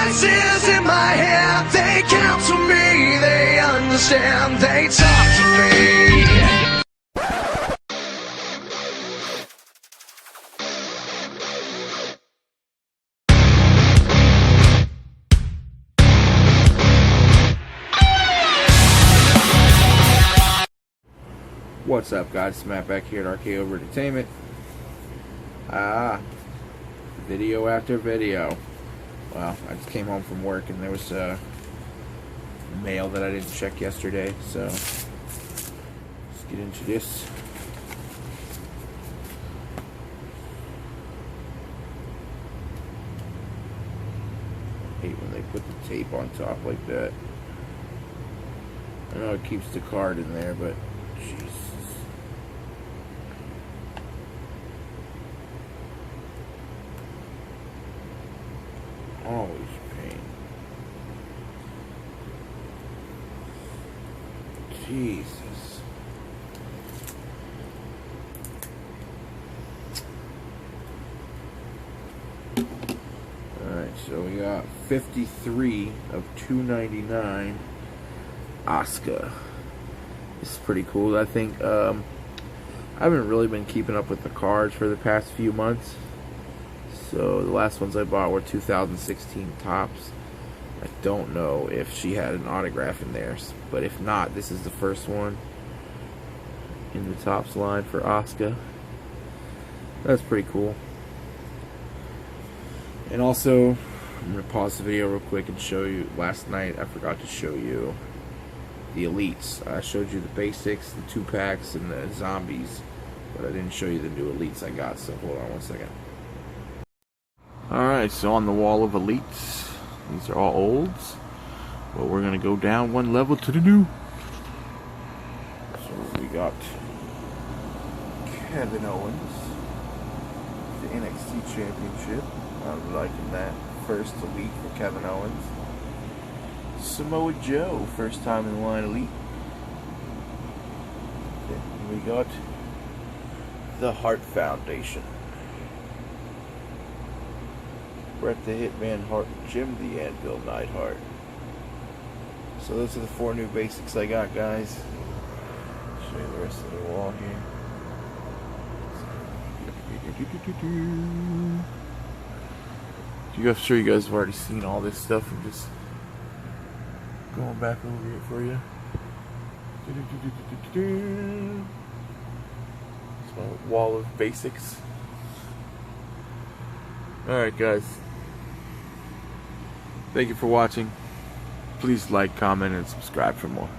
Voices in my head, they counsel me, they understand, they talk to me. What's up, guys? It's Matt back here at RKO-VER Entertainment. Video after video. Well, I just came home from work and there was mail that I didn't check yesterday, so let's get into this. I hate when they put the tape on top like that. I know it keeps the card in there, but Jesus. Always pain. Jesus. Alright, so we got 53 of 299 Asuka. This is pretty cool. I think I haven't really been keeping up with the cards for the past few months. So the last ones I bought were 2016 Tops. I don't know if she had an autograph in there, but if not, this is the first one in the Tops line for Asuka. That's pretty cool. And also, I'm going to pause the video real quick and show you, last night I forgot to show you the Elites. I showed you the basics, the 2-packs, and the zombies, but I didn't show you the new Elites I got, so hold on one second. Alright, so on the wall of Elites, these are all olds, but we're going to go down one level to the new. So we got Kevin Owens, the NXT Championship. I'm liking that. First Elite for Kevin Owens. Samoa Joe, first time in the line Elite. Then we got the Hart Foundation. Bret the Hitman Hart, Jim the Anvil Neidhart. So those are the 4 new basics I got, guys. Show you the rest of the wall here. I'm sure you guys have already seen all this stuff. I'm just going back over it for you. It's my wall of basics. Alright, guys. Thank you for watching. Please like, comment, and subscribe for more.